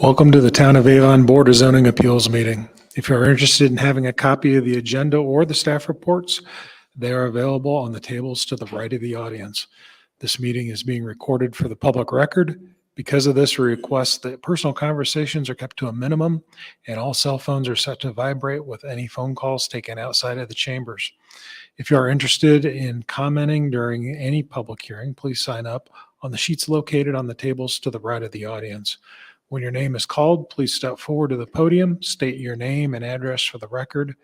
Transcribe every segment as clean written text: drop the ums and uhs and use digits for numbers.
Welcome to the Town of Avon Board of Zoning Appeals meeting. If you are interested in having a copy of the agenda or the staff reports, they are available on the tables to the right of the audience. This meeting is being recorded for the public record. Because of this, we request that personal conversations are kept to a minimum and all cell phones are set to vibrate with any phone calls taken outside of the chambers. If you are interested in commenting during any public hearing, please sign up on the sheets located on the tables to the right of the audience. When your name is called, please step forward to the podium, state your name and address for the record.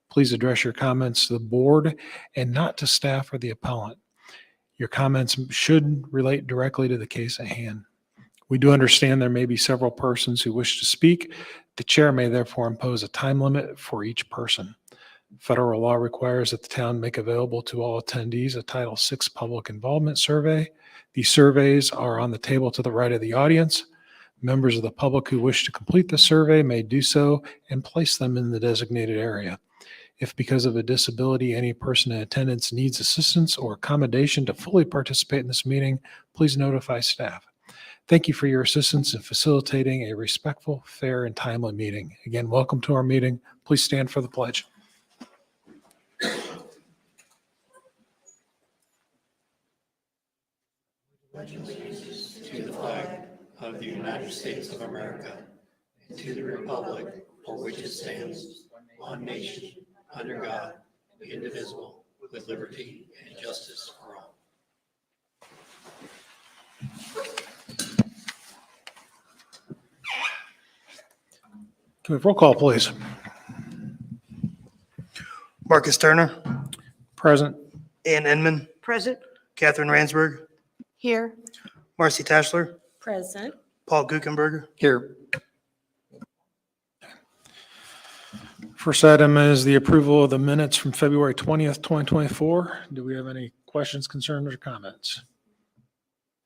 Please address your comments to the board and not to staff or the appellant. Your comments should relate directly to the case at hand. We do understand there may be several persons who wish to speak. The chair may therefore impose a time limit for each person. Federal law requires that the town make available to all attendees a Title VI public involvement survey. These surveys are on the table to the right of the audience. Members of the public who wish to complete the survey may do so and place them in the designated area. If because of a disability, any person in attendance needs assistance or accommodation to fully participate in this meeting, please notify staff. Thank you for your assistance in facilitating a respectful, fair, and timely meeting. Again, welcome to our meeting. Please stand for the pledge. To the flag of the United States of America, and to the republic for which it stands, one nation, under God, indivisible, with liberty and justice for all. Can we have roll call, please? Marcus Turner, Present. Ann Inman, Present. Catherine Ransberg, Here. Marcy Tashler, Present. Paul Guckenberger. Here. First item is the approval of the minutes from February 20th, 2024. Do we have any questions, concerns, or comments?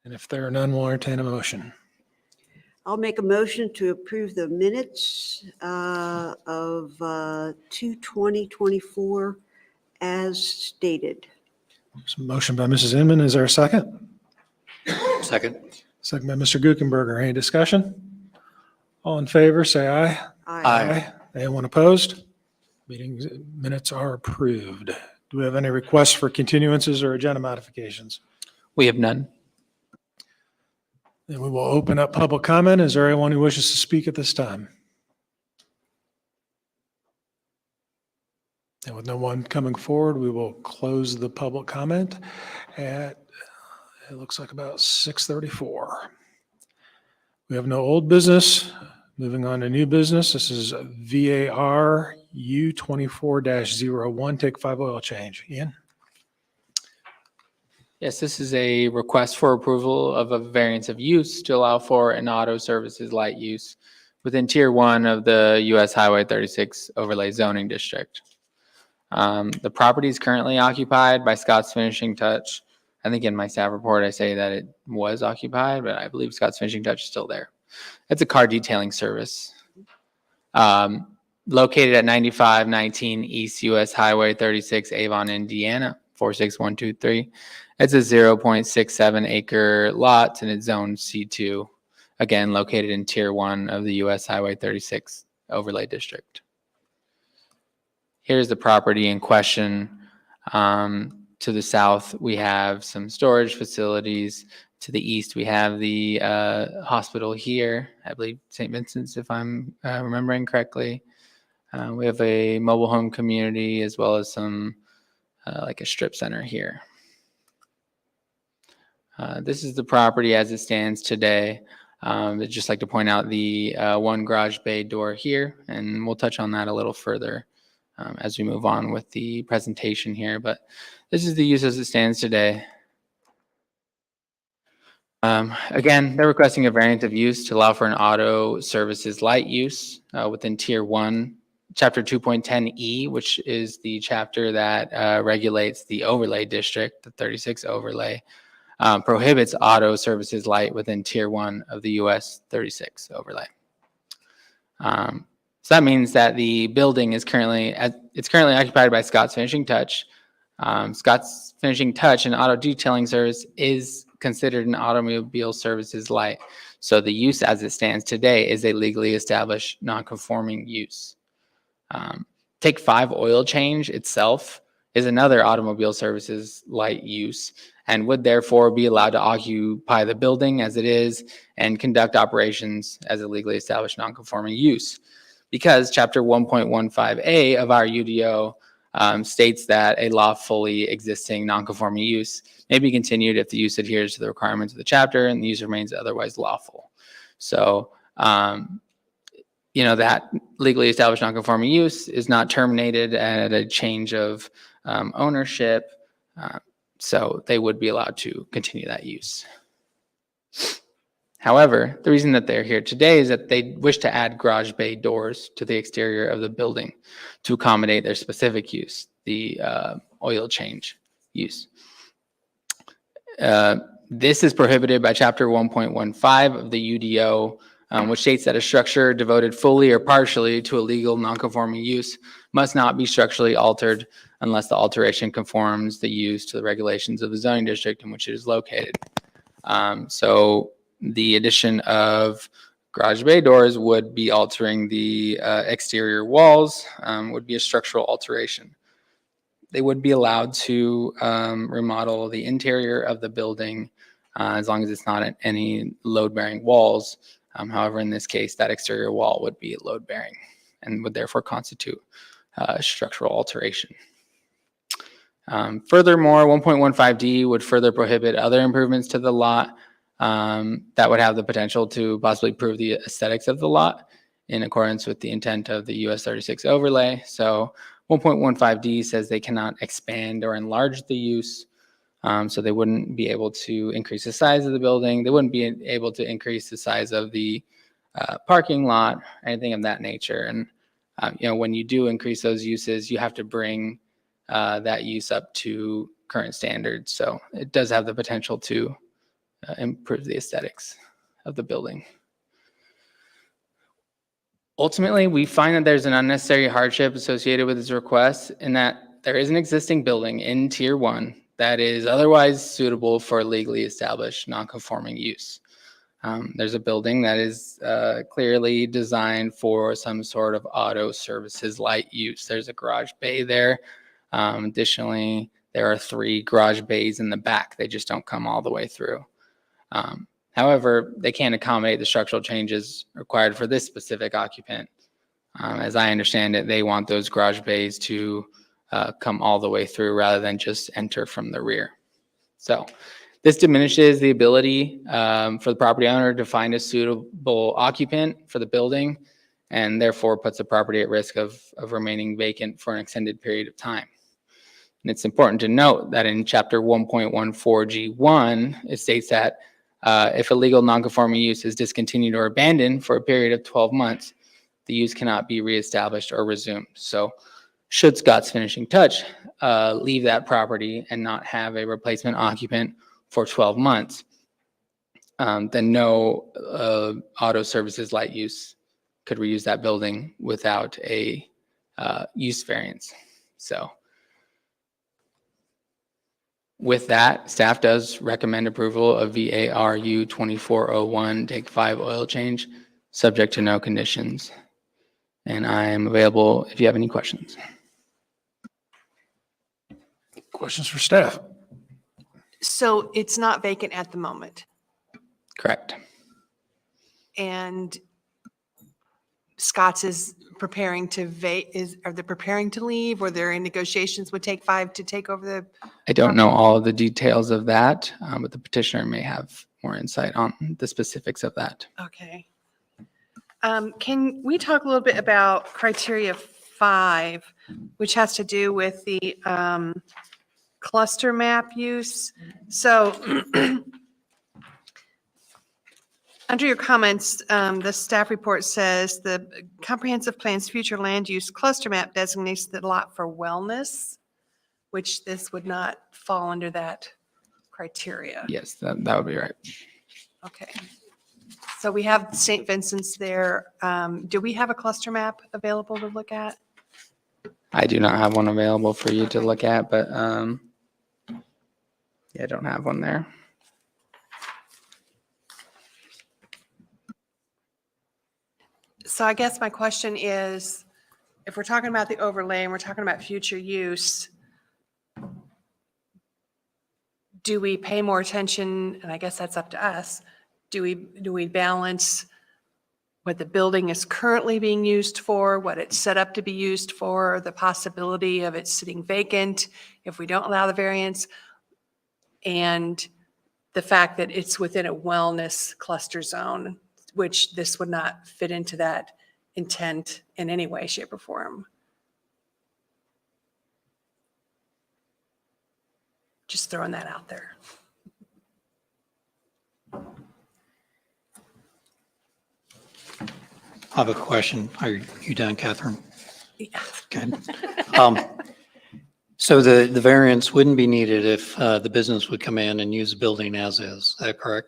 And if there are none, we'll entertain a motion. I'll make a motion to approve the minutes of 2/20/24 as stated. So motion by Mrs. Inman. Is there a second? Second. Second by Mr. Guckenberger. Any discussion? All in favor, say aye. Aye. Anyone opposed? Meeting minutes are approved. Do we have any requests for continuances or agenda modifications? We have none. Then we will open up public comment. Is there anyone who wishes to speak at this time? And with no one coming forward, we will close the public comment at, it looks like about 6:34. We have no old business. Moving on to new business. This is VAR U24-01, take 5 oil change. Ian? Yes, this is a request for approval of a variance of use to allow for an auto services light use within Tier 1 of the US Highway 36 overlay zoning district. The property is currently occupied by Scott's Finishing Touch. I think in my staff report I say that it was occupied, but I believe Scott's Finishing Touch is still there. It's a car detailing service. Located at 9519 East US Highway 36, Avon, Indiana, 46123. It's a 0.67 acre lot and it's zoned C2. Again, located in Tier 1 of the US Highway 36 overlay district. Here's the property in question. To the south, we have some storage facilities. To the east, we have the hospital here, I believe St. Vincent's, if I'm remembering correctly. We have a mobile home community as well as some like a strip center here. This is the property as it stands today. I'd just like to point out the one garage bay door here, and we'll touch on that a little further as we move on with the presentation here. But this is the use as it stands today. Again, they're requesting a variant of use to allow for an auto services light use within Tier 1, Chapter 2.10E, which is the chapter that regulates the overlay district, the 36 overlay, prohibits auto services light within Tier 1 of the US 36 overlay. So that means that the building is currently occupied by Scott's Finishing Touch. Scott's Finishing Touch, an auto detailing service, is considered an automobile services light. So the use as it stands today is a legally established non-conforming use. Take 5 oil change itself is another automobile services light use and would therefore be allowed to occupy the building as it is and conduct operations as a legally established non-conforming use. Because Chapter 1.15A of our UDO states that a lawfully existing non-conforming use may be continued if the use adheres to the requirements of the chapter and the use remains otherwise lawful. So, that legally established non-conforming use is not terminated at a change of ownership. So they would be allowed to continue that use. However, the reason that they're here today is that they wish to add garage bay doors to the exterior of the building to accommodate their specific use, the oil change use. This is prohibited by Chapter 1.15 of the UDO, which states that a structure devoted fully or partially to a legal non-conforming use must not be structurally altered unless the alteration conforms the use to the regulations of the zoning district in which it is located. So the addition of garage bay doors would be altering the exterior walls, would be a structural alteration. They would be allowed to remodel the interior of the building as long as it's not any load-bearing walls. However, in this case, that exterior wall would be load-bearing and would therefore constitute structural alteration. Furthermore, 1.15D would further prohibit other improvements to the lot that would have the potential to possibly improve the aesthetics of the lot in accordance with the intent of the US 36 overlay. So 1.15D says they cannot expand or enlarge the use. So they wouldn't be able to increase the size of the building. They wouldn't be able to increase the size of the parking lot, anything of that nature. And, when you do increase those uses, you have to bring that use up to current standards. So it does have the potential to improve the aesthetics of the building. Ultimately, we find that there's an unnecessary hardship associated with this request in that there is an existing building in Tier 1 that is otherwise suitable for legally established non-conforming use. There's a building that is clearly designed for some sort of auto services light use. There's a garage bay there. Additionally, there are 3 garage bays in the back. They just don't come all the way through. However, they can't accommodate the structural changes required for this specific occupant. As I understand it, they want those garage bays to come all the way through rather than just enter from the rear. So this diminishes the ability for the property owner to find a suitable occupant for the building and therefore puts the property at risk of remaining vacant for an extended period of time. And it's important to note that in Chapter 1.14G1, it states that if a legal nonconforming use is discontinued or abandoned for a period of 12 months, the use cannot be reestablished or resumed. So should Scott's Finishing Touch leave that property and not have a replacement occupant for 12 months, then no auto services light use could reuse that building without a use variance. So with that, staff does recommend approval of VARU 2401 Take 5 oil change, subject to no conditions. And I am available if you have any questions. Questions for staff? So it's not vacant at the moment, Correct. and Scott's is preparing to are they preparing to leave, or they're in negotiations with Take 5 to take over the? I don't know all of the details of that, but the petitioner may have more insight on the specifics of that. Okay. Can we talk a little bit about criteria 5, which has to do with the cluster map use? So under your comments, the staff report says the comprehensive plan's future land use cluster map designates the lot for wellness, which this would not fall under that criteria. Yes, that would be right. Okay. So we have St. Vincent's there. Do we have a cluster map available to look at? I do not have one available for you to look at, but yeah, I don't have one there. So I guess my question is, if we're talking about the overlay and we're talking about future use, do we pay more attention, and I guess that's up to us, do we balance what the building is currently being used for, what it's set up to be used for, the possibility of it sitting vacant if we don't allow the variance, and the fact that it's within a wellness cluster zone, which this would not fit into that intent in any way, shape, or form. Just throwing that out there. I have a question. Are you done, Catherine? Yeah. Good. So the variance wouldn't be needed if the business would come in and use the building as is. Is that correct?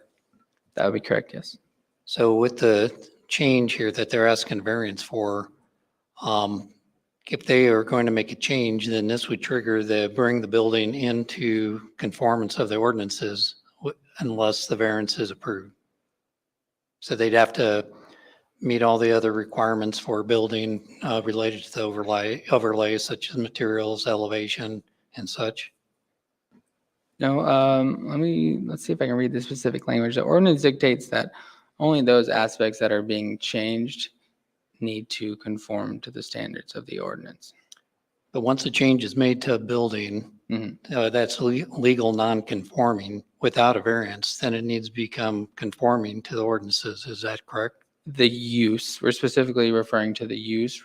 That would be correct, yes. So with the change here that they're asking variance for, if they are going to make a change, then this would trigger the bring the building into conformance of the ordinances unless the variance is approved. So they'd have to meet all the other requirements for building related to the overlays such as materials, elevation, and such. No, let's see if I can read the specific language. The ordinance dictates that only those aspects that are being changed need to conform to the standards of the ordinance. But once a change is made to a building, that's legal non-conforming without a variance, then it needs to become conforming to the ordinances. Is that correct? The use, we're specifically referring to the use.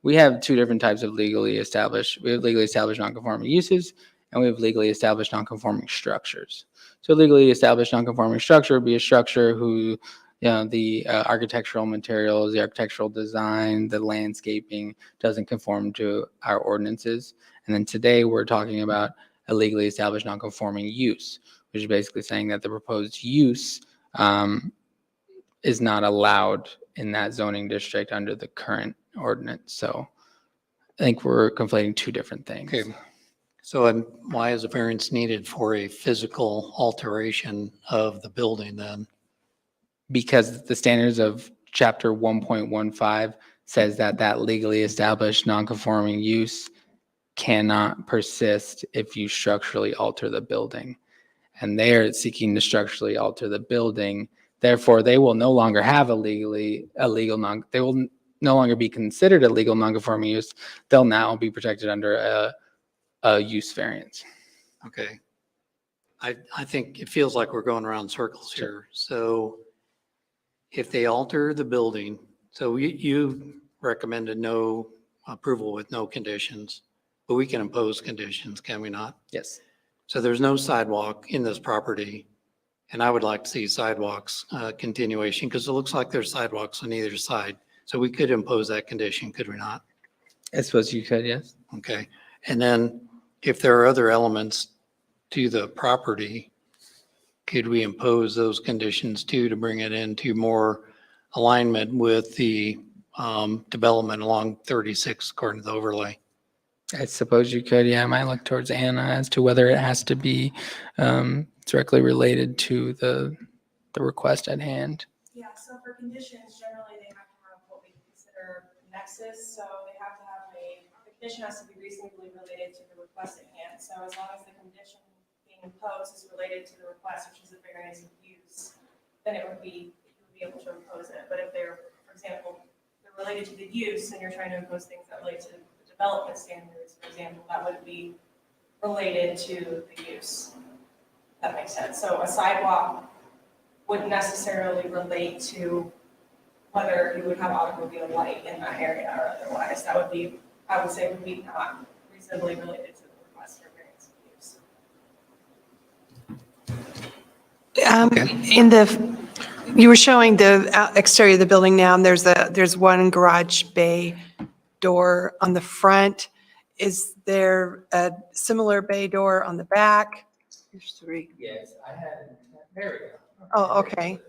We have two different types of legally established. We have legally established non-conforming uses, and we have legally established non-conforming structures. So legally established non-conforming structure would be a structure who, the architectural materials, the architectural design, the landscaping doesn't conform to our ordinances. And then today we're talking about a legally established non-conforming use, which is basically saying that the proposed use is not allowed in that zoning district under the current ordinance. So I think we're conflating two different things. Okay. So why is a variance needed for a physical alteration of the building then? Because the standards of chapter 1.15 says that that legally established non-conforming use cannot persist if you structurally alter the building. And they are seeking to structurally alter the building. Therefore, they will no longer have they will no longer be considered a legal non-conforming use. They'll now be protected under a use variance. Okay. I think it feels like we're going around circles here. So if they alter the building, so you recommended no approval with no conditions, but we can impose conditions, can we not? Yes. So there's no sidewalk in this property. And I would like to see sidewalks continuation because it looks like there's sidewalks on either side. So we could impose that condition, could we not? I suppose you could, yes. Okay. And then if there are other elements to the property, could we impose those conditions too to bring it into more alignment with the development along 36 according to the overlay? I suppose you could, yeah. I might look towards Anna as to whether it has to be directly related to the request at hand. Yeah, so for conditions, generally they have to have what we consider nexus. So they have to have the condition has to be reasonably related to the request at hand. So as long as the condition being imposed is related to the request, which is a variance of use, then you would be able to impose it. But if they're, for example, they're related to the use and you're trying to impose things that relate to the development standards, for example, that would be related to the use. That makes sense. So a sidewalk wouldn't necessarily relate to whether you would have automobile light in that area or otherwise. That would be, I would say, would be not reasonably related to the request for variance of use. You were showing the exterior of the building now, and there's one garage bay door on the front. Is there a similar bay door on the back? There's three. Yes, there we go. Oh, okay.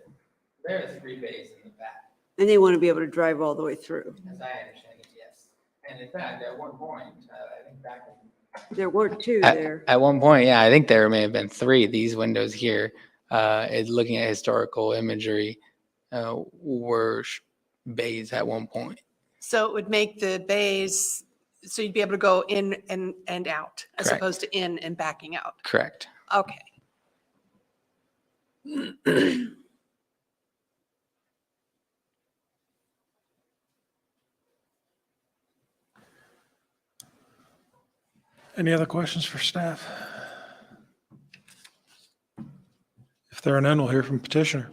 There are 3 bays in the back, And they want to be able to drive all the way through. as I understand it, yes. And in fact, at one point, I think back There weren't two there. At one point, yeah, I think there may have been 3. These windows here, looking at historical imagery, were bays at one point. So it would make the bays, so you'd be able to go in and out as Correct. opposed to in and backing out. Correct. Okay. Any other questions for staff? If there are none, we'll hear from petitioner.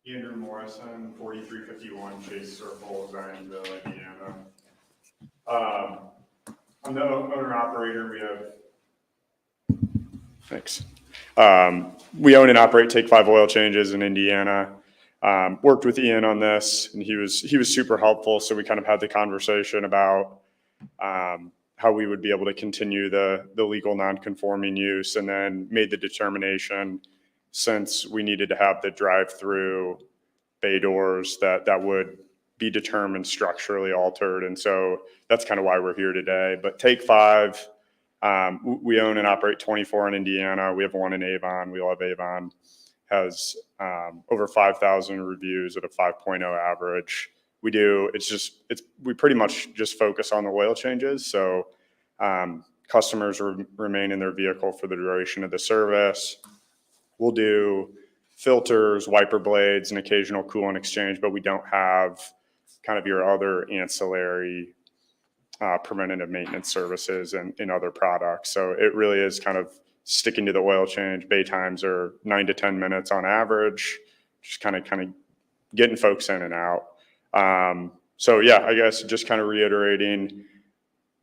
Andrew Morrison, 4351 Chase Circle, Zionville, Indiana. I'm the owner operator. We have. Thanks. We own and operate Take 5 Oil Changes in Indiana. Worked with Ian on this, and he was super helpful. So we kind of had the conversation about how we would be able to continue the legal non-conforming use, and then made the determination, since we needed to have the drive-through bay doors, that would be determined structurally altered. And so that's kind of why we're here today. But Take 5, we own and operate 24 in Indiana. We have one in Avon. We love Avon. Has over 5,000 reviews at a 5.0 average. We pretty much just focus on the oil changes. So customers remain in their vehicle for the duration of the service. We'll do filters, wiper blades, and occasional coolant exchange, but we don't have kind of your other ancillary preventative maintenance services and other products. So it really is kind of sticking to the oil change. Bay times are 9 to 10 minutes on average, just kind of getting folks in and out. So yeah, I guess just kind of reiterating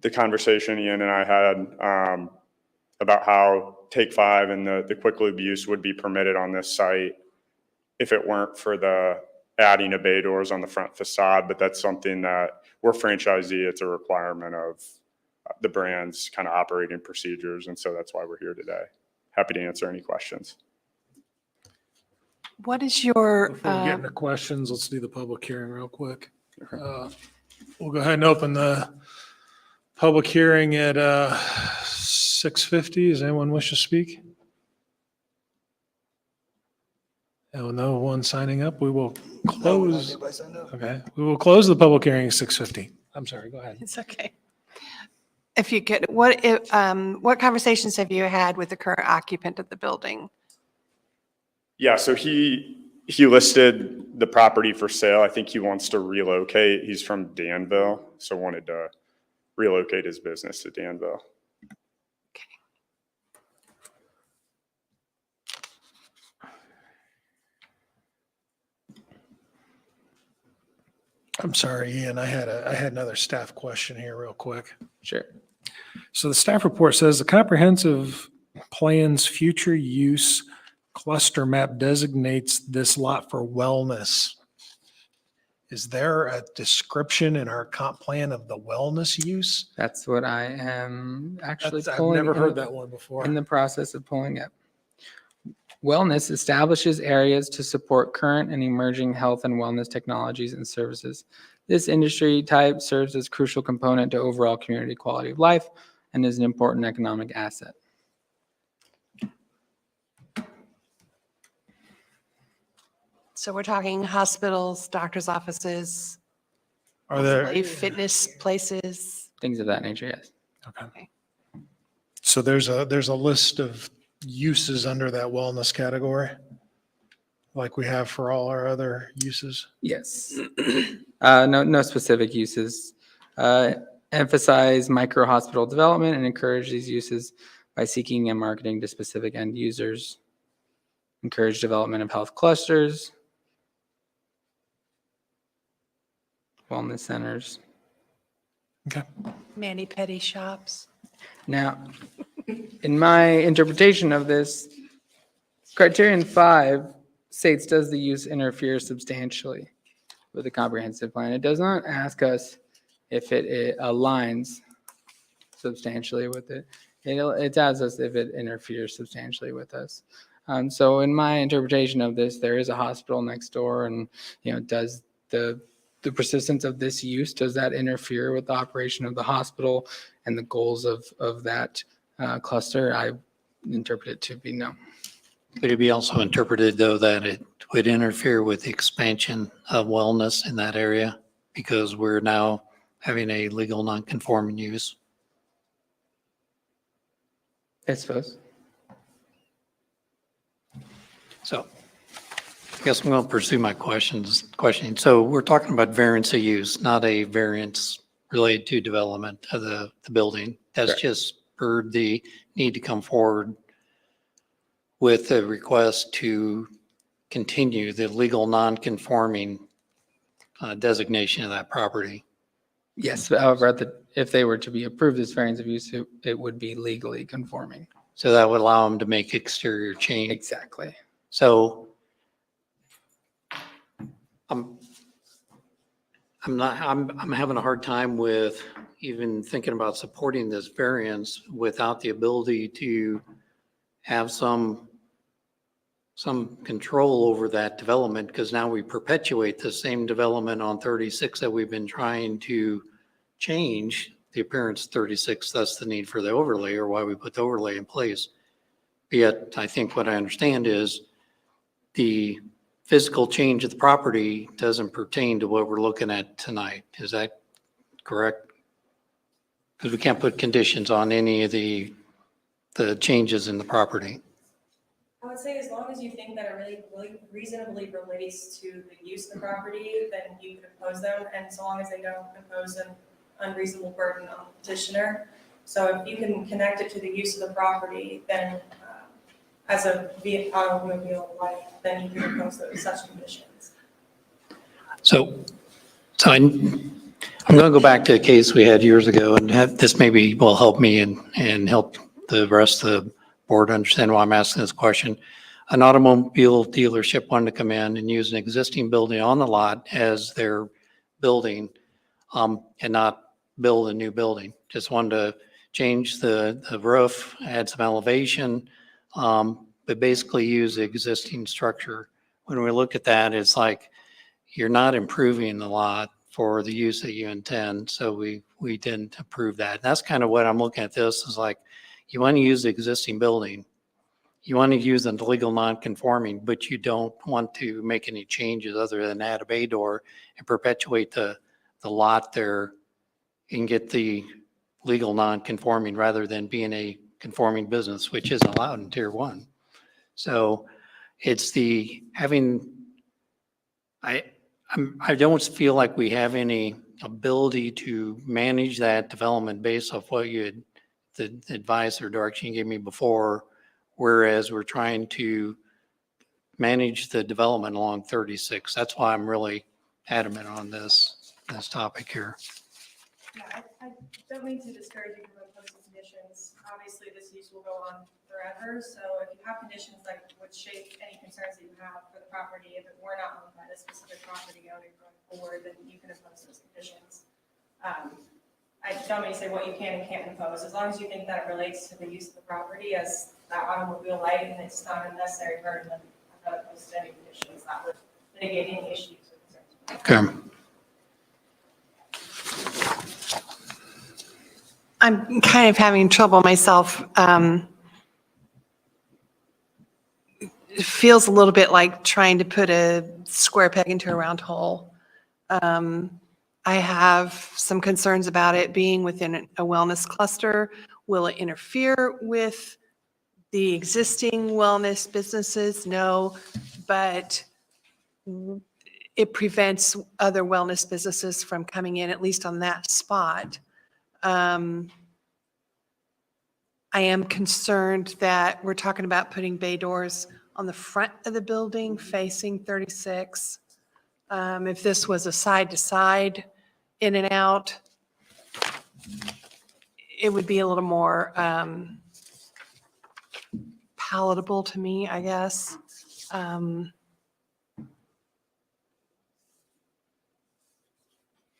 the conversation Ian and I had about how Take 5 and the quick lube use would be permitted on this site if it weren't for the adding of bay doors on the front facade. But that's something that we're franchisee. It's a requirement of the brand's kind of operating procedures. And so that's why we're here today. Happy to answer any questions. What is your, Before we get into questions, let's do the public hearing real quick. We'll go ahead and open the public hearing at 6:50. Does anyone wish to speak? No one signing up. We will close. Okay, we will close the public hearing at 6:50. I'm sorry, go ahead. it's okay. If you could, what conversations have you had with the current occupant of the building? Yeah, so he listed the property for sale. I think he wants to relocate. He's from Danville, so wanted to relocate his business to Danville. I'm sorry, Ian, I had another staff question here real quick. Sure. So the staff report says the comprehensive plan's future use cluster map designates this lot for wellness. Is there a description in our comp plan of the wellness use? That's what I am actually I've pulling. never heard that one before. In the process of pulling up. Wellness establishes areas to support current and emerging health and wellness technologies and services. This industry type serves as a crucial component to overall community quality of life and is an important economic asset. So we're talking hospitals, doctor's offices, Are there, fitness places. Things of that nature, yes. okay. So there's a list of uses under that wellness category, like we have for all our other uses? Yes. No specific uses. Emphasize micro hospital development and encourage these uses by seeking and marketing to specific end users. Encourage development of health clusters, wellness centers. Okay. Mani-pedi shops. Now, in my interpretation of this, criterion 5 states, does the use interfere substantially with the comprehensive plan? It does not ask us if it aligns substantially with it. It asks us if it interferes substantially with us. So in my interpretation of this, there is a hospital next door, and does the persistence of this use, does that interfere with the operation of the hospital and the goals of that cluster? interpret it to be no. Could it be also interpreted, though, that it would interfere with the expansion of wellness in that area because we're now having a legal non-conforming use? I suppose. So I guess I'm going to pursue my questioning. So we're talking about variance of use, not a variance related to development of the building. That's Correct. just per the need to come forward with a request to continue the legal non-conforming designation of that property. Yes, but however, if they were to be approved as variance of use, it would be legally conforming. So that would allow them to make exterior change. Exactly. So I'm having a hard time with even thinking about supporting this variance without the ability to have some control over that development, because now we perpetuate the same development on 36 that we've been trying to change the appearance of 36. That's the need for the overlay, or why we put the overlay in place. Yet I think what I understand is the physical change of the property doesn't pertain to what we're looking at tonight. Is that correct? Because we can't put conditions on any of the changes in the property. I would say as long as you think that it really reasonably relates to the use of the property, then you could oppose them, and so long as they don't impose an unreasonable burden on the petitioner. So if you can connect it to the use of the property, then as a automobile light, then you can impose such conditions. So I'm going to go back to a case we had years ago, and this maybe will help me and help the rest of the board understand why I'm asking this question. An automobile dealership wanted to come in and use an existing building on the lot as their building, and not build a new building. Just wanted to change the roof, add some elevation, but basically use the existing structure. When we look at that, it's like you're not improving the lot for the use that you intend. So we didn't approve that. That's kind of what I'm looking at. This is like, you want to use the existing building. You want to use the legal non-conforming, but you don't want to make any changes other than add a bay door and perpetuate the lot there and get the legal non-conforming rather than being a conforming business, which isn't allowed in tier 1. So it's I don't feel like we have any ability to manage that development based off what the advice or direction you gave me before, whereas we're trying to manage the development along 36. That's why I'm really adamant on this topic here. Yeah, I don't mean to discourage you from imposing conditions. Obviously, this use will go on forever. So if you have conditions that would shape any concerns that you have for the property, if it were not owned by the specific property owner going forward, then you can impose those conditions. I don't mean to say what you can and can't impose. As long as you think that it relates to the use of the property as that automobile light and it's not a necessary burden, then I'm not opposed to any conditions that would mitigate any issues or concerns. Okay. I'm kind of having trouble myself. It feels a little bit like trying to put a square peg into a round hole. I have some concerns about it being within a wellness cluster. Will it interfere with the existing wellness businesses? No, but it prevents other wellness businesses from coming in, at least on that spot. I am concerned that we're talking about putting bay doors on the front of the building facing 36. If this was a side-to-side in and out, it would be a little more palatable to me, I guess.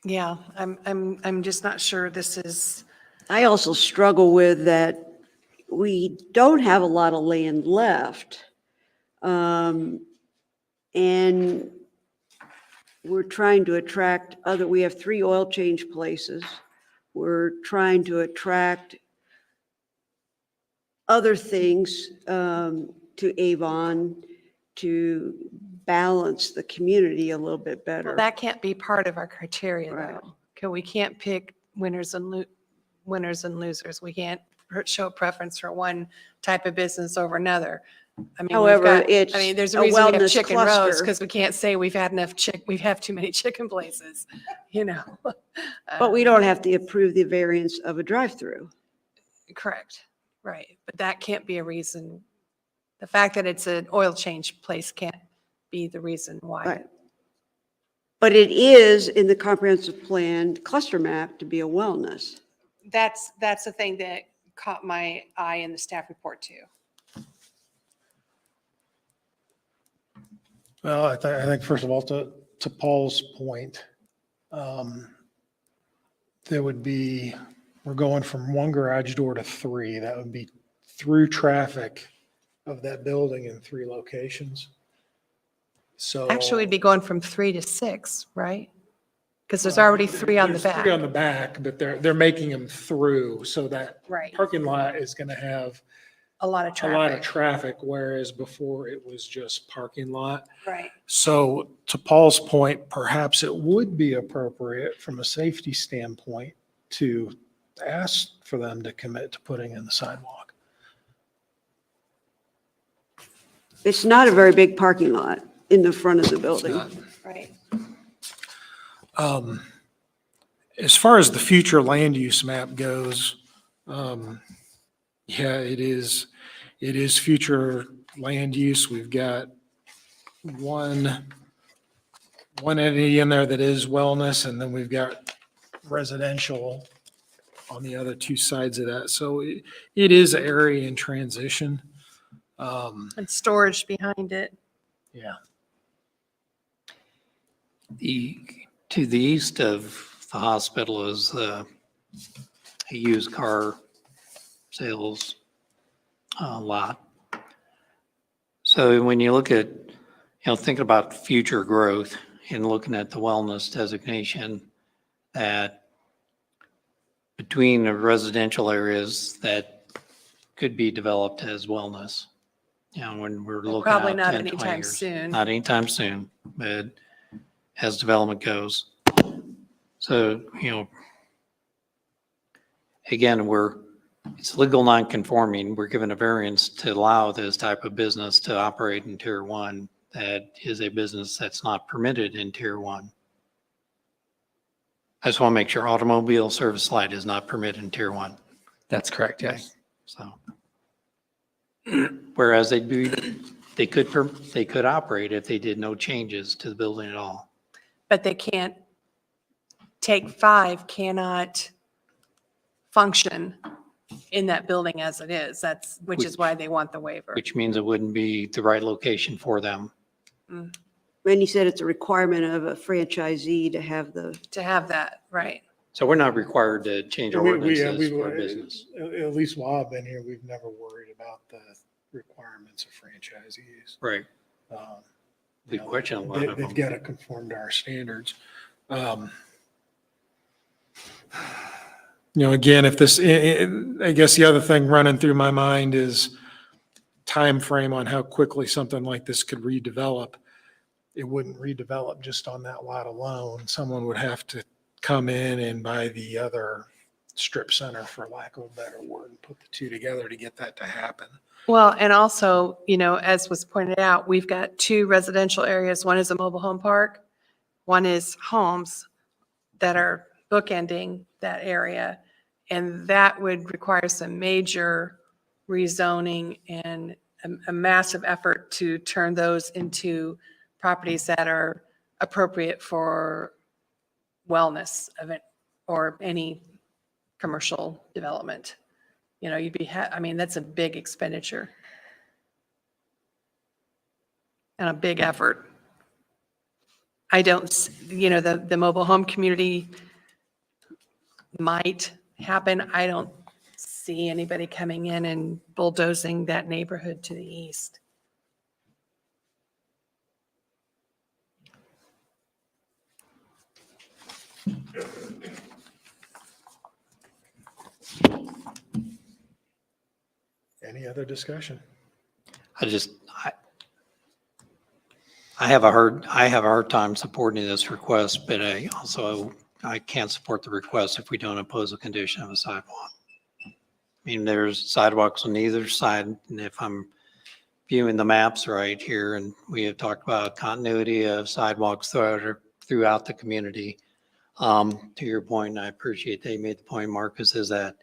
Yeah, I'm just not sure this is. I also struggle with that we don't have a lot of land left. And we're trying to attract we have 3 oil change places. We're trying to attract other things to Avon to balance the community a little bit Well, better. that can't be part of our criteria Right. though. 'Cause we can't pick winners and losers. We can't show a preference for one type of business over another. I mean, we've However, got, it's I mean, there's a a reason we have wellness chicken roast cluster. because we can't say we have too many chicken places, you know? But we don't have to approve the variance of a drive-through. Correct, right. But that can't be a reason. The fact that it's an oil change place can't be the reason why. Right. But it is in the comprehensive plan cluster map to be a wellness. That's the thing that caught my eye in the staff report too. Well, I think first of all, to Paul's point, there would be, we're going from one garage door to three. That would be through traffic of that building in 3 locations. So. Actually, we'd be going from 3 to 6, right? Because there's already 3 on the There's 3 on back. the back, but they're making them through, so that Right. parking lot is going to have A lot of a lot of traffic. traffic, whereas before it was just parking lot. Right. So to Paul's point, perhaps it would be appropriate from a safety standpoint to ask for them to commit to putting in the sidewalk. It's not a very big parking lot in the front of the building. Right. As far as the future land use map goes, yeah, it is future land use. We've got one entity in there that is wellness, and then we've got residential on the other 2 sides of that. So it is an area in transition. And storage behind it. Yeah. To the east of the hospital is a used car sales lot. So when you look at, thinking about future growth and looking at the wellness designation, that between the residential areas that could be developed as wellness, when we're looking Probably out not 10, 20 anytime years. soon. Not anytime soon, but as development goes. So, again, it's legal non-conforming. We're given a variance to allow this type of business to operate in Tier 1. That is a business that's not permitted in Tier 1. I just want to make sure automobile service light is not permitted in Tier 1. That's correct, yes. So, whereas they could operate if they did no changes to the building at all. But they can't, Take 5 cannot function in that building as it is. Which is why they want the waiver. Which means it wouldn't be the right location for them. And you said it's a requirement of a franchisee to have To have that, right. So we're not required to change our ordinances for business. At least while I've been here, we've never worried about the requirements of franchisees. Right. We question a lot of They've them. got to conform to our standards. Again, if this, I guess the other thing running through my mind is time frame on how quickly something like this could redevelop. It wouldn't redevelop just on that lot alone. Someone would have to come in and buy the other strip center, for lack of a better word, and put the 2 together to get that to happen. Well, and also, as was pointed out, we've got 2 residential areas. One is a mobile home park. One is homes that are bookending that area. And that would require some major rezoning and a massive effort to turn those into properties that are appropriate for wellness of it or any commercial development. That's a big expenditure and a big effort. I don't, the mobile home community might happen. I don't see anybody coming in and bulldozing that neighborhood to the east. Any other discussion? I have a hard time supporting this request, but I can't support the request if we don't impose a condition of a sidewalk. I mean, there's sidewalks on either side, and if I'm viewing the maps right here, and we have talked about continuity of sidewalks throughout the community. To your point, and I appreciate that you made the point, Marcus, is that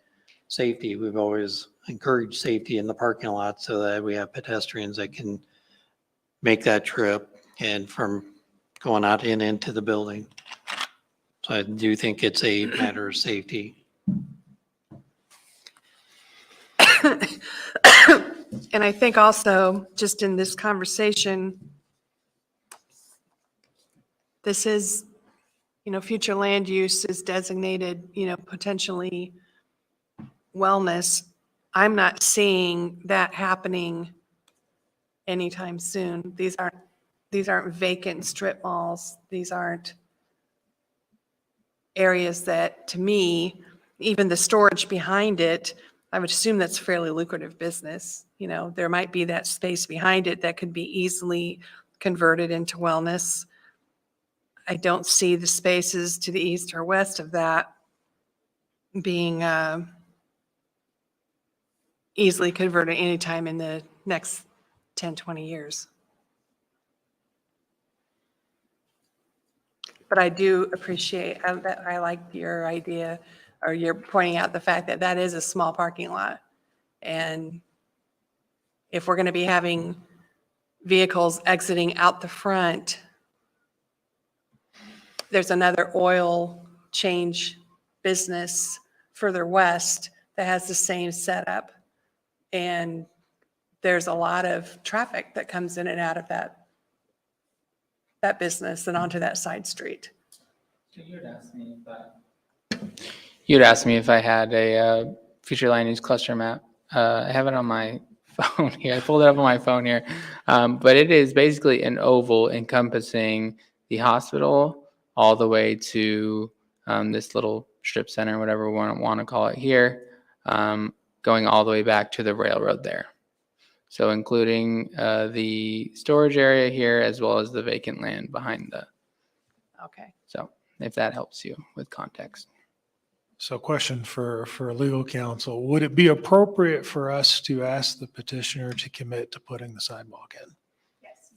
safety. We've always encouraged safety in the parking lot so that we have pedestrians that can make that trip and from going out and into the building. So I do think it's a matter of safety. And I think also, just in this conversation, this is, future land use is designated, potentially wellness. I'm not seeing that happening anytime soon. These aren't vacant strip malls. These aren't areas that, to me, even the storage behind it, I would assume that's fairly lucrative business. There might be that space behind it that could be easily converted into wellness. I don't see the spaces to the east or west of that being easily converted anytime in the next 10, 20 years. But I do appreciate that. I like your idea, or you're pointing out the fact that that is a small parking lot. And if we're going to be having vehicles exiting out the front, there's another oil change business further west that has the same setup. And there's a lot of traffic that comes in and out of that business and onto that side street. You'd ask me if I had a future land use cluster map. I have it on my phone here. I pulled it up on my phone here. But it is basically an oval encompassing the hospital all the way to this little strip center, whatever we want to call it here, going all the way back to the railroad there. So including the storage area here, as well as the vacant land behind Okay. so if that helps you with context. So question for legal counsel, would it be appropriate for us to ask the petitioner to commit to putting the sidewalk in? Yes.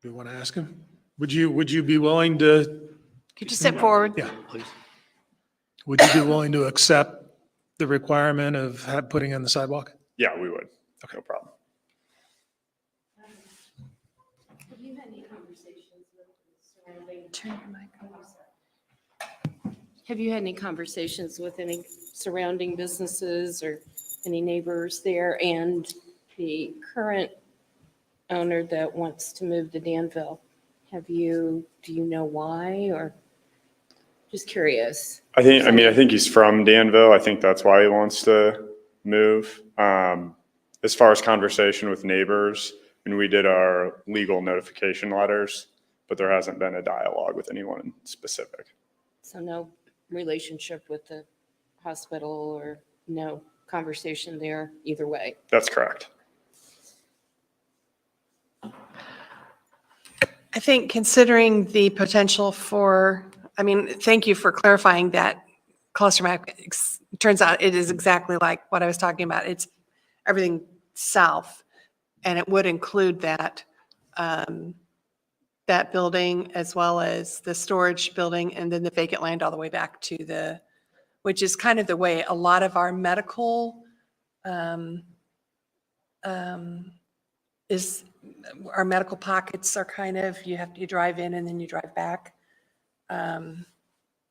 Do you want to ask him? Would you be willing to, Could you step forward? yeah, Please. would you be willing to accept the requirement of putting in the sidewalk? Yeah, we would. Okay, no problem. Have you had any conversations with surrounding? Turn your mic on. Have you had any conversations with any surrounding businesses or any neighbors there? And the current owner that wants to move to Danville, do you know why, or just curious? I think he's from Danville. I think that's why he wants to move. As far as conversation with neighbors, and we did our legal notification letters, but there hasn't been a dialogue with anyone specific. So no relationship with the hospital or no conversation there either way? That's correct. I think considering the potential for, thank you for clarifying that cluster map. Turns out it is exactly like what I was talking about. It's everything south, and it would include that building as well as the storage building, and then the vacant land all the way back to which is kind of the way a lot of our medical our medical pockets are kind of, you drive in and then you drive back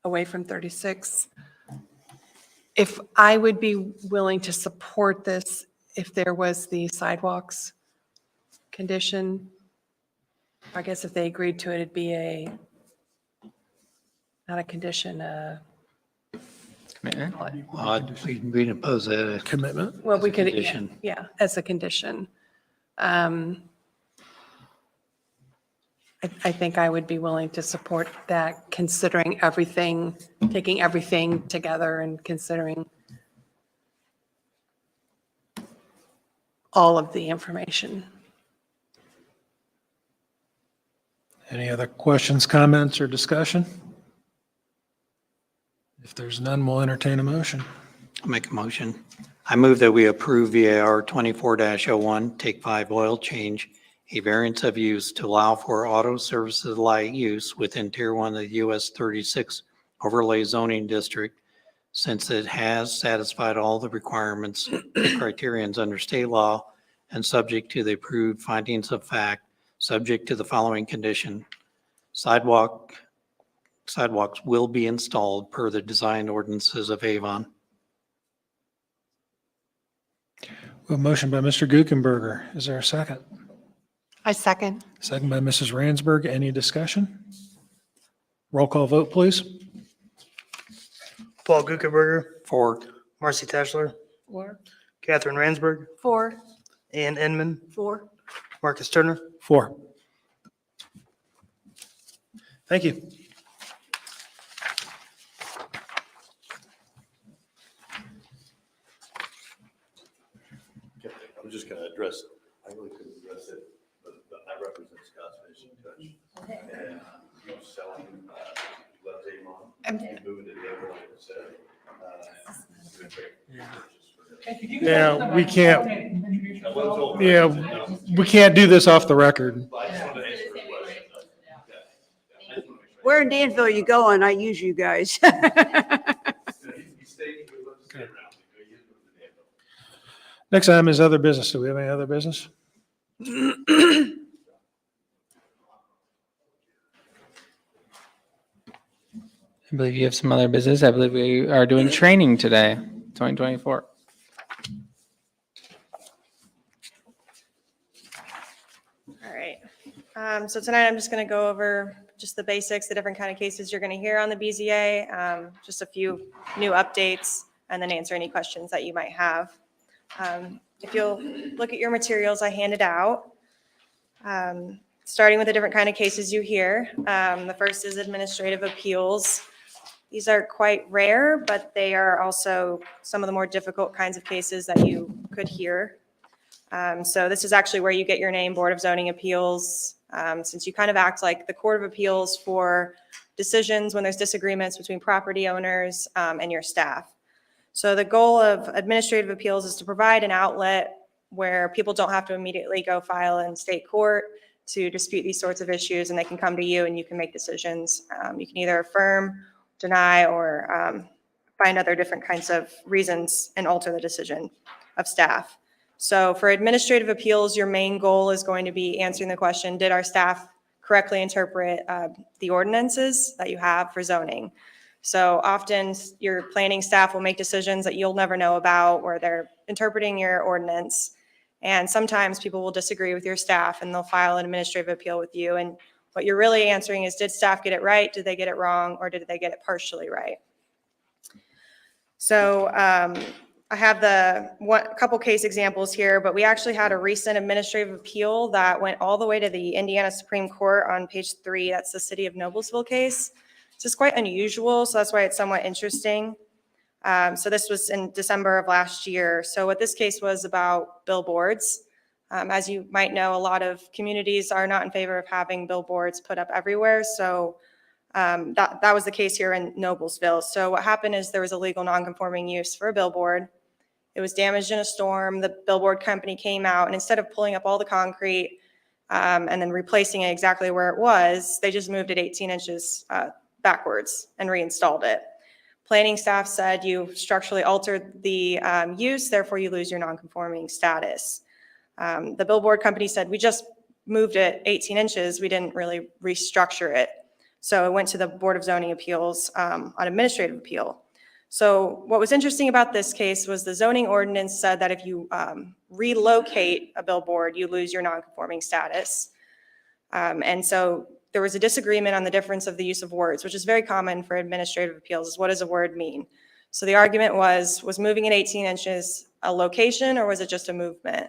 away from 36. If I would be willing to support this, if there was the sidewalks condition, I guess if they agreed to it, it'd be not a condition, Commitment? We can impose a Commitment? well, we As a could, condition. yeah, as a condition. I think I would be willing to support that, considering everything, taking everything together and considering all of the information. Any other questions, comments, or discussion? If there's none, we'll entertain a motion. I'll make a motion. I move that we approve VAR 24-01, Take 5 oil change, a variance of use to allow for auto services light use within Tier 1 of the US 36 overlay zoning district, since it has satisfied all the requirements and criterions under state law and subject to the approved findings of fact, subject to the following condition. Sidewalks will be installed per the design ordinances of Avon. A motion by Mr. Guckenberger. Is there a second? I second. Second by Mrs. Ransberg. Any discussion? Roll call vote, please. Paul Guckenberger, For, Marcy Tashler, Or Catherine Ransberg, 4. Ann Inman, 4. Marcus Turner. 4. Thank you. I'm just going to address, I really couldn't address it, but I represent Scott's Finishing Touch. And he was selling, left Avon, and moving to the other, like I said. Yeah, we can't, yeah, we can't do this off the record. Where in Danville you going? I use you guys. Next item is other business. Do we have any other business? I believe you have some other business. I believe we are doing training today, 2024. All right. So tonight I'm just going to go over just the basics, the different kind of cases you're going to hear on the BZA, just a few new updates, and then answer any questions that you might have. If you'll look at your materials I handed out, starting with the different kind of cases you hear. The first is administrative appeals. These are quite rare, but they are also some of the more difficult kinds of cases that you could hear. So this is actually where you get your name, Board of Zoning Appeals, since you kind of act like the Court of Appeals for decisions when there's disagreements between property owners and your staff. So the goal of administrative appeals is to provide an outlet where people don't have to immediately go file in state court to dispute these sorts of issues, and they can come to you and you can make decisions. You can either affirm, deny, or find other different kinds of reasons and alter the decision of staff. So for administrative appeals, your main goal is going to be answering the question, did our staff correctly interpret the ordinances that you have for zoning? So often your planning staff will make decisions that you'll never know about, where they're interpreting your ordinance. And sometimes people will disagree with your staff and they'll file an administrative appeal with you. And what you're really answering is, did staff get it right? Did they get it wrong? Or did they get it partially right? So I have a couple case examples here, but we actually had a recent administrative appeal that went all the way to the Indiana Supreme Court on page 3. That's the City of Noblesville case. This is quite unusual, so that's why it's somewhat interesting. So this was in December of last year. So what this case was about billboards. As you might know, a lot of communities are not in favor of having billboards put up everywhere. So that was the case here in Noblesville. So what happened is there was a legal non-conforming use for a billboard. It was damaged in a storm. The billboard company came out, and instead of pulling up all the concrete and then replacing it exactly where it was, they just moved it 18 inches backwards and reinstalled it. Planning staff said you structurally altered the use, therefore you lose your non-conforming status. The billboard company said, we just moved it 18 inches. We didn't really restructure it. So it went to the Board of Zoning Appeals on administrative appeal. So what was interesting about this case was the zoning ordinance said that if you relocate a billboard, you lose your non-conforming status. And so there was a disagreement on the difference of the use of words, which is very common for administrative appeals, is what does a word mean? So the argument was moving it 18 inches a location, or was it just a movement?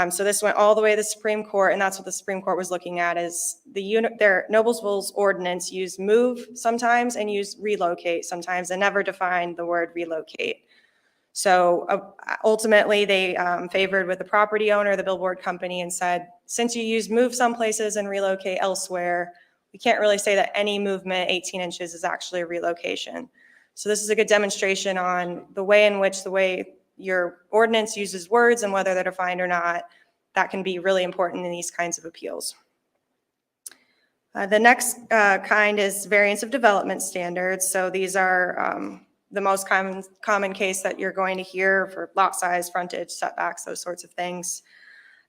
So this went all the way to the Supreme Court, and that's what the Supreme Court was looking at, is their Noblesville's ordinance used move sometimes and used relocate sometimes, and never defined the word relocate. So ultimately, they favored with the property owner, the billboard company, and said, since you move some places and relocate elsewhere, we can't really say that any movement 18 inches is actually a relocation. So this is a good demonstration on the way in which the way your ordinance uses words and whether they're defined or not. That can be really important in these kinds of appeals. The next kind is variance of development standards. So these are the most common case that you're going to hear for lot size, frontage, setbacks, those sorts of things.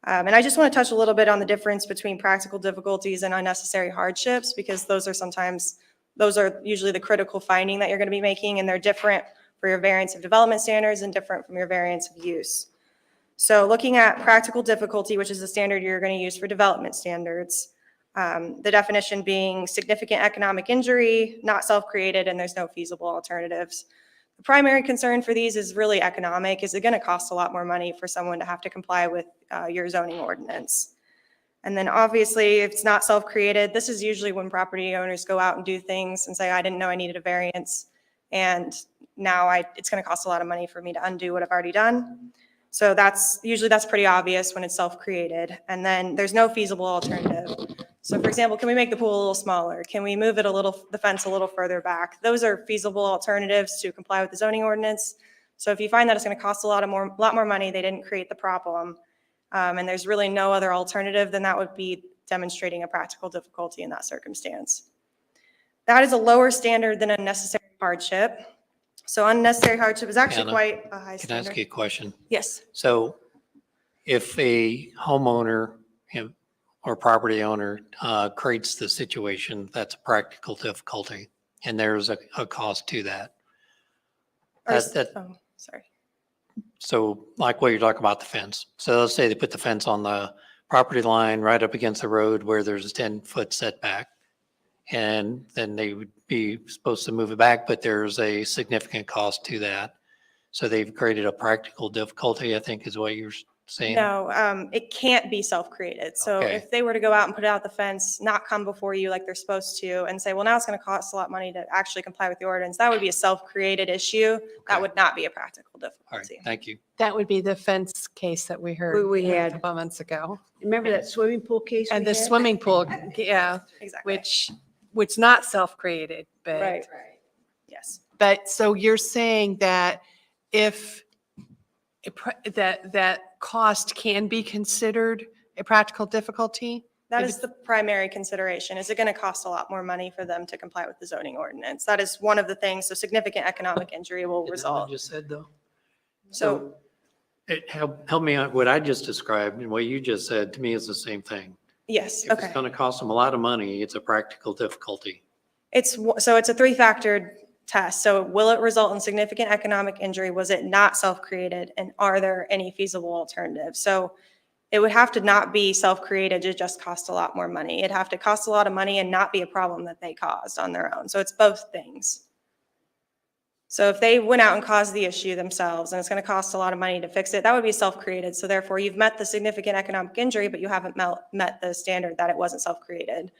And I just want to touch a little bit on the difference between practical difficulties and unnecessary hardships, because those are usually the critical finding that you're going to be making, and they're different for your variance of development standards and different from your variance of use. So looking at practical difficulty, which is the standard you're going to use for development standards, the definition being significant economic injury, not self-created, and there's no feasible alternatives. The primary concern for these is really economic. Is it going to cost a lot more money for someone to have to comply with your zoning ordinance? And then obviously, if it's not self-created, this is usually when property owners go out and do things and say, I didn't know I needed a variance, and now it's going to cost a lot of money for me to undo what I've already done. So that's pretty obvious when it's self-created. And then there's no feasible alternative. So for example, can we make the pool a little smaller? Can we move the fence a little further back? Those are feasible alternatives to comply with the zoning ordinance. So if you find that it's going to cost a lot more money, they didn't create the problem, and there's really no other alternative, then that would be demonstrating a practical difficulty in that circumstance. That is a lower standard than unnecessary hardship. So unnecessary hardship is actually Anna, quite a high Can I standard. ask you a question? Yes. So if a homeowner or property owner creates the situation, that's a practical difficulty, and there's a cost to that. Sorry. So like what you're talking about, the fence. So let's say they put the fence on the property line right up against the road where there's a 10-foot setback, and then they would be supposed to move it back, but there's a significant cost to that. So they've created a practical difficulty, I think is what you're saying? No, it can't be self-created. So Okay. if they were to go out and put out the fence, not come before you like they're supposed to, and say, well, now it's going to cost a lot of money to actually comply with the ordinance, that would be a self-created issue. That Okay. would not be a practical All right, difficulty. thank you. That would be the fence case that we heard We had. a couple of months ago. Remember that swimming pool case we And the had? swimming pool, yeah, Exactly. which not self-created, but. Right. Yes. But so you're saying that if that cost can be considered a practical difficulty? That is the primary consideration. Is it going to cost a lot more money for them to comply with the zoning ordinance? That is one of the things. So significant economic injury will Isn't that what result. I just said though? So Help me out. What I just described and what you just said to me is the same thing. yes, If it's okay. going to cost them a lot of money, it's a practical difficulty. So it's a three-factored test. So will it result in significant economic injury? Was it not self-created? And are there any feasible alternatives? So it would have to not be self-created to just cost a lot more money. It'd have to cost a lot of money and not be a problem that they caused on their own. So it's both things. So if they went out and caused the issue themselves and it's going to cost a lot of money to fix it, that would be self-created. So therefore you've met the significant economic injury, but you haven't met the standard that it wasn't self-created.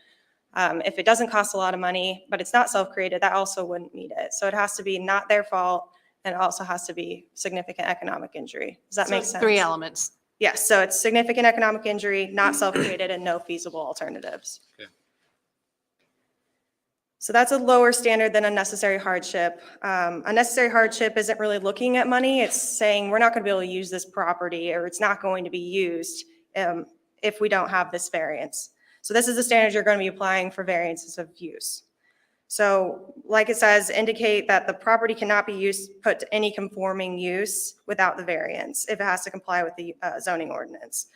If it doesn't cost a lot of money, but it's not self-created, that also wouldn't meet it. So it has to be not their fault, and it also has to be significant economic injury. Does that So make it's sense? 3 elements. Yes, so it's significant economic injury, not self-created, and no feasible alternatives. Okay. So that's a lower standard than unnecessary hardship. Unnecessary hardship isn't really looking at money. It's saying we're not going to be able to use this property, or it's not going to be used if we don't have this variance. So this is the standard you're going to be applying for variances of use. So like it says, indicate that the property cannot be put to any conforming use without the variance if it has to comply with the zoning ordinance.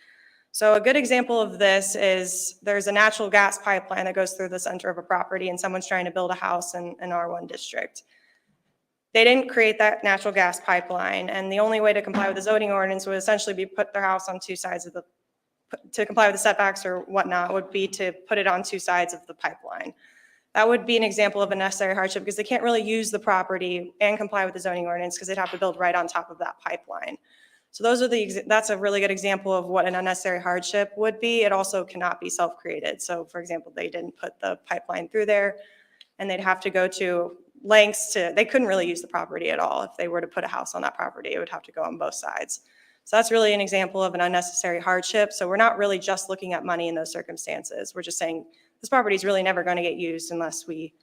So a good example of this is there's a natural gas pipeline that goes through the center of a property and someone's trying to build a house in an R1 district. They didn't create that natural gas pipeline, and the only way to comply with the zoning ordinance would essentially be put their house on two sides of to comply with the setbacks or whatnot, would be to put it on two sides of the pipeline. That would be an example of a necessary hardship because they can't really use the property and comply with the zoning ordinance because they'd have to build right on top of that pipeline. So that's a really good example of what an unnecessary hardship would be. It also cannot be self-created. So for example, they didn't put the pipeline through there, and they'd have to go to lengths to, they couldn't really use the property at all. If they were to put a house on that property, it would have to go on both sides. So that's really an example of an unnecessary hardship. So we're not really just looking at money in those circumstances. We're just saying this property is really never going to get used unless we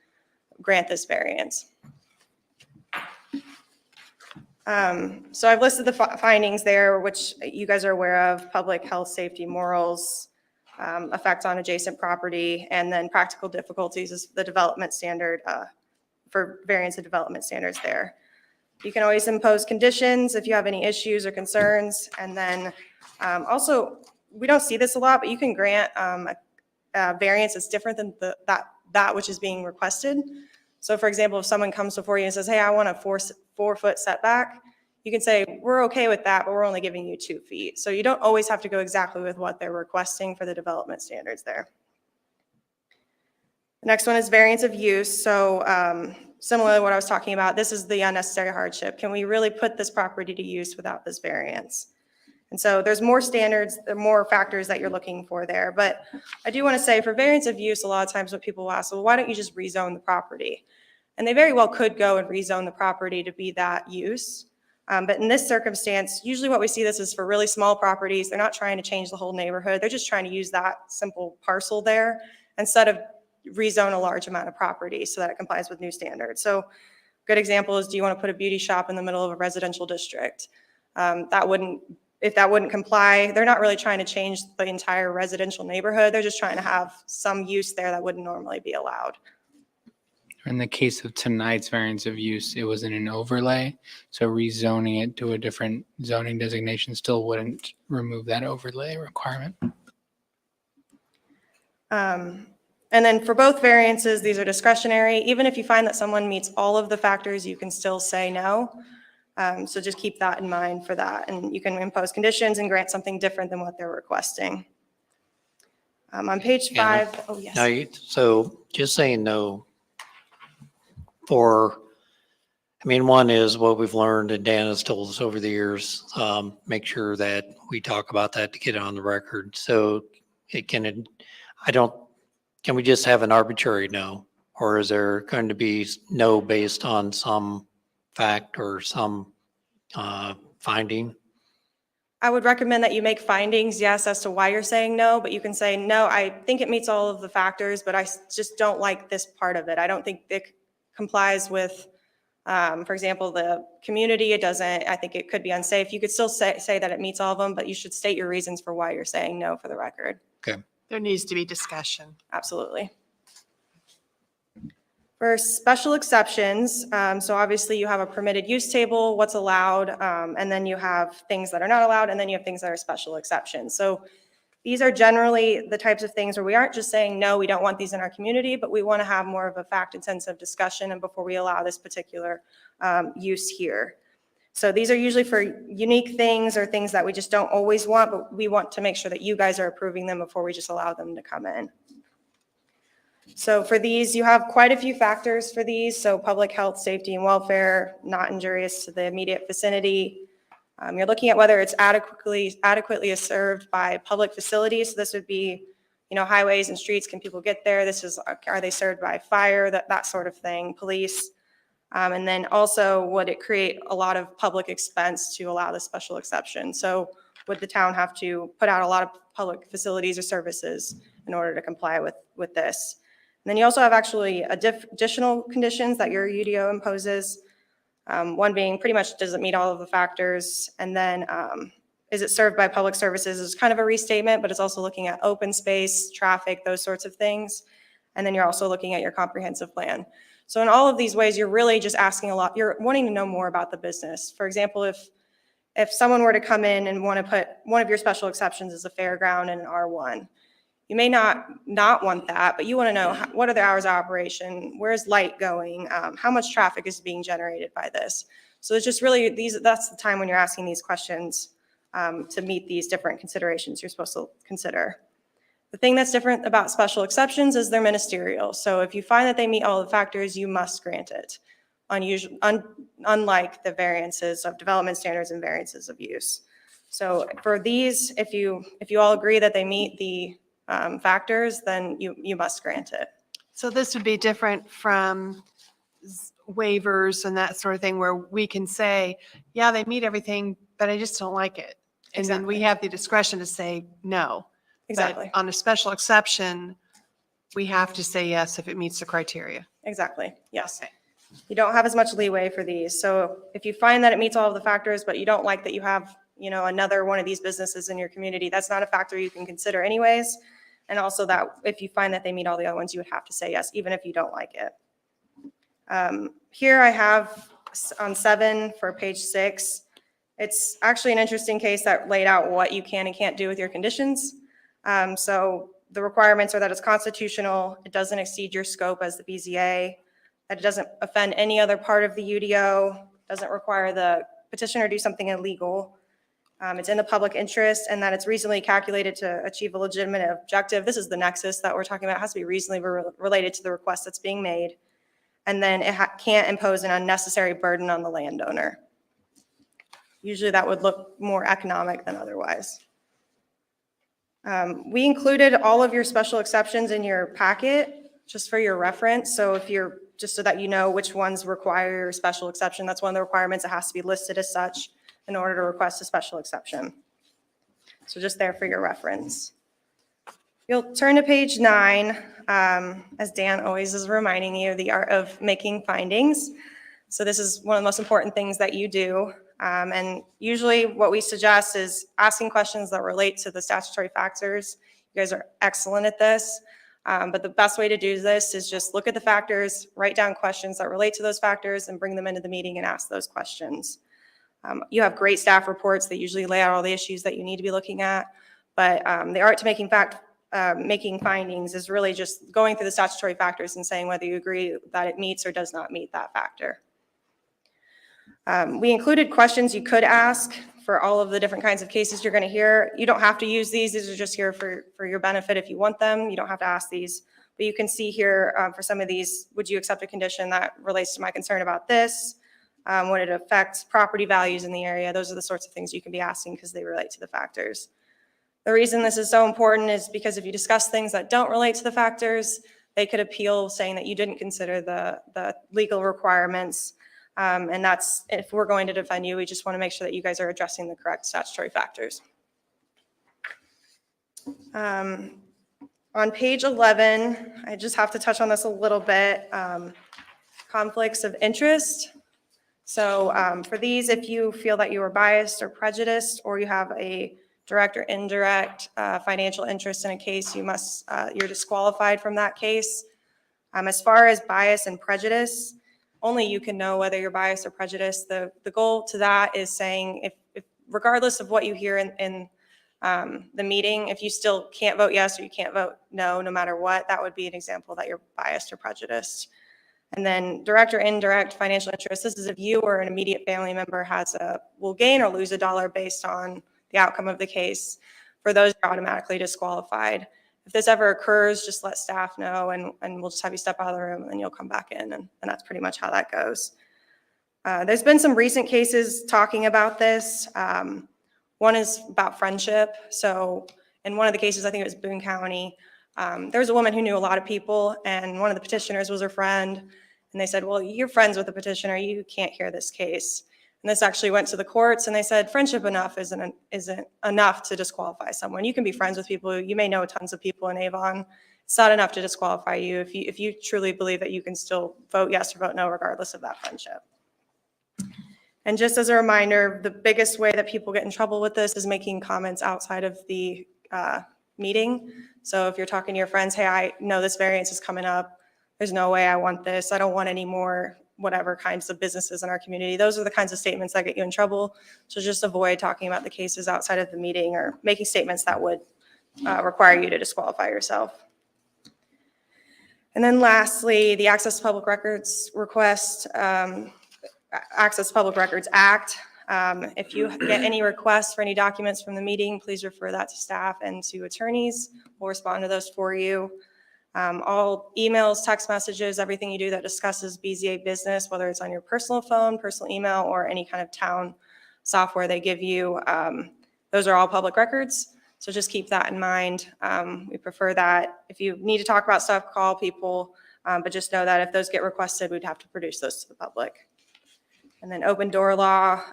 grant this variance. So I've listed the findings there, which you guys are aware of: public health, safety, morals, effect on adjacent property, and then practical difficulties is the development standard for variance of development standards there. You can always impose conditions if you have any issues or concerns. And then also, we don't see this a lot, but you can grant a variance that's different than that which is being requested. So for example, if someone comes before you and says, hey, I want a 4-foot setback, you can say, we're okay with that, but we're only giving you 2 feet. So you don't always have to go exactly with what they're requesting for the development standards there. The next one is variance of use. So similar to what I was talking about, this is the unnecessary hardship. Can we really put this property to use without this variance? And so there's more standards, there are more factors that you're looking for there. But I do want to say for variance of use, a lot of times what people will ask, well, why don't you just rezone the property? And they very well could go and rezone the property to be that use. But in this circumstance, usually what we see this is for really small properties. They're not trying to change the whole neighborhood. They're just trying to use that simple parcel there instead of rezone a large amount of property so that it complies with new standards. So good example is, do you want to put a beauty shop in the middle of a residential district? If that wouldn't comply, they're not really trying to change the entire residential neighborhood. They're just trying to have some use there that wouldn't normally be allowed. In the case of tonight's variance of use, it was in an overlay. So rezoning it to a different zoning designation still wouldn't remove that overlay requirement. And then for both variances, these are discretionary. Even if you find that someone meets all of the factors, you can still say no. So just keep that in mind for that. And you can impose conditions and grant something different than what they're requesting. On page 5, oh yes. Now, so just saying no for, I mean, one is what we've learned and Dan has told us over the years, make sure that we talk about that to get it on the record. So it can, can we just have an arbitrary no? Or is there going to be no based on some fact or some finding? I would recommend that you make findings, yes, as to why you're saying no, but you can say, no, I think it meets all of the factors, but I just don't like this part of it. I don't think it complies with, for example, the community. It doesn't, I think it could be unsafe. You could still say that it meets all of them, but you should state your reasons for why you're saying no for the record. Okay. There needs to be discussion. Absolutely. For special exceptions, so obviously you have a permitted use table, what's allowed, and then you have things that are not allowed, and then you have things that are special exceptions. So these are generally the types of things where we aren't just saying, no, we don't want these in our community, but we want to have more of a fact-intensive discussion and before we allow this particular use here. So these are usually for unique things or things that we just don't always want, but we want to make sure that you guys are approving them before we just allow them to come in. So for these, you have quite a few factors for these. So public health, safety, and welfare, not injurious to the immediate vicinity. You're looking at whether it's adequately served by public facilities. So this would be, highways and streets. Can people get there? This is, are they served by fire? That sort of thing. Police. And then also, would it create a lot of public expense to allow the special exception? So would the town have to put out a lot of public facilities or services in order to comply with this? And then you also have actually additional conditions that your UDO imposes. One being pretty much, does it meet all of the factors? And then is it served by public services? It's kind of a restatement, but it's also looking at open space, traffic, those sorts of things. And then you're also looking at your comprehensive plan. So in all of these ways, you're really just asking a lot. You're wanting to know more about the business. For example, if someone were to come in and want to put one of your special exceptions as a fairground in an R1, you may not want that, but you want to know what are the hours of operation, where's light going, how much traffic is being generated by this. So it's just really that's the time when you're asking these questions to meet these different considerations you're supposed to consider. The thing that's different about special exceptions is they're ministerial. So if you find that they meet all the factors, you must grant it, unlike the variances of development standards and variances of use. So for these, if you all agree that they meet the factors, then you must grant it. So this would be different from waivers and that sort of thing where we can say, yeah, they meet everything, but I just don't like it. And then we Exactly. have the discretion to say no. Exactly. But on a special exception, we have to say yes if it meets the criteria. Exactly. Yes. Okay. You don't have as much leeway for these. So if you find that it meets all of the factors, but you don't like that you have, another one of these businesses in your community, that's not a factor you can consider anyways. And also that if you find that they meet all the other ones, you would have to say yes, even if you don't like it. Here I have on 7 for page 6. It's actually an interesting case that laid out what you can and can't do with your conditions. So the requirements are that it's constitutional, it doesn't exceed your scope as the BZA, that it doesn't offend any other part of the UDO, doesn't require the petitioner do something illegal, it's in the public interest, and that it's reasonably calculated to achieve a legitimate objective. This is the nexus that we're talking about. It has to be reasonably related to the request that's being made. And then it can't impose an unnecessary burden on the landowner. Usually that would look more economic than otherwise. We included all of your special exceptions in your packet just for your reference. So just so that you know which ones require your special exception, that's one of the requirements. It has to be listed as such in order to request a special exception. So just there for your reference. You'll turn to page 9, as Dan always is reminding you, the art of making findings. So this is one of the most important things that you do. And usually what we suggest is asking questions that relate to the statutory factors. You guys are excellent at this. But the best way to do this is just look at the factors, write down questions that relate to those factors, and bring them into the meeting and ask those questions. You have great staff reports that usually lay out all the issues that you need to be looking at. But the art to making findings is really just going through the statutory factors and saying whether you agree that it meets or does not meet that factor. We included questions you could ask for all of the different kinds of cases you're going to hear. You don't have to use these. These are just here for your benefit if you want them. You don't have to ask these. But you can see here for some of these, would you accept a condition that relates to my concern about this? Would it affect property values in the area? Those are the sorts of things you can be asking because they relate to the factors. The reason this is so important is because if you discuss things that don't relate to the factors, they could appeal saying that you didn't consider the legal requirements. And that's, if we're going to defend you, we just want to make sure that you guys are addressing the correct statutory factors. On page 11, I just have to touch on this a little bit. Conflicts of interest. So for these, if you feel that you are biased or prejudiced, or you have a direct or indirect financial interest in a case, you're disqualified from that case. As far as bias and prejudice, only you can know whether you're biased or prejudiced. The goal to that is saying if regardless of what you hear in the meeting, if you still can't vote yes or you can't vote no, no matter what, that would be an example that you're biased or prejudiced. And then direct or indirect financial interest. This is if you or an immediate family member will gain or lose $1 based on the outcome of the case. For those, you're automatically disqualified. If this ever occurs, just let staff know and we'll just have you step out of the room and then you'll come back in, and that's pretty much how that goes. There's been some recent cases talking about this. One is about friendship. So in one of the cases, I think it was Boone County, there was a woman who knew a lot of people and one of the petitioners was her friend. And they said, well, you're friends with the petitioner, you can't hear this case. And this actually went to the courts and they said friendship isn't enough to disqualify someone. You can be friends with people. You may know tons of people in Avon. It's not enough to disqualify you if you truly believe that you can still vote yes or vote no regardless of that friendship. And just as a reminder, the biggest way that people get in trouble with this is making comments outside of the meeting. So if you're talking to your friends, hey, I know this variance is coming up. There's no way I want this. I don't want any more whatever kinds of businesses in our community. Those are the kinds of statements that get you in trouble. So just avoid talking about the cases outside of the meeting or making statements that would require you to disqualify yourself. And then lastly, the Access to Public Records request, Access to Public Records Act. If you get any requests for any documents from the meeting, please refer that to staff and to attorneys. We'll respond to those for you. All emails, text messages, everything you do that discusses BZA business, whether it's on your personal phone, personal email, or any kind of town software they give you, those are all public records. So just keep that in mind. We prefer that if you need to talk about stuff, call people. But just know that if those get requested, we'd have to produce those to the public. And then open door law,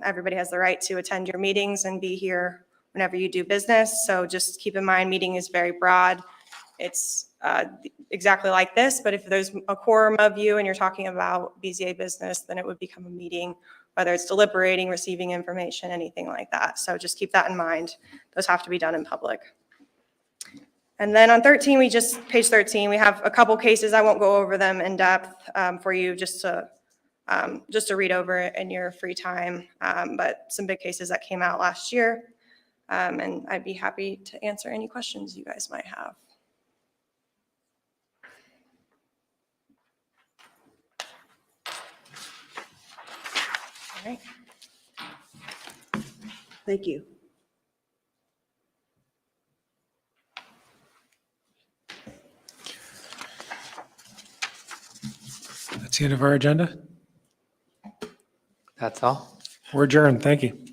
everybody has the right to attend your meetings and be here whenever you do business. So just keep in mind, meeting is very broad. It's exactly like this, but if there's a quorum of you and you're talking about BZA business, then it would become a meeting, whether it's deliberating, receiving information, anything like that. So just keep that in mind. Those have to be done in public. And then on 13, page 13, we have a couple cases. I won't go over them in depth for you, just to read over it in your free time. But some big cases that came out last year. And I'd be happy to answer any questions you guys might have. All right. Thank you. That's the end of our agenda. That's all. We're adjourned. Thank you.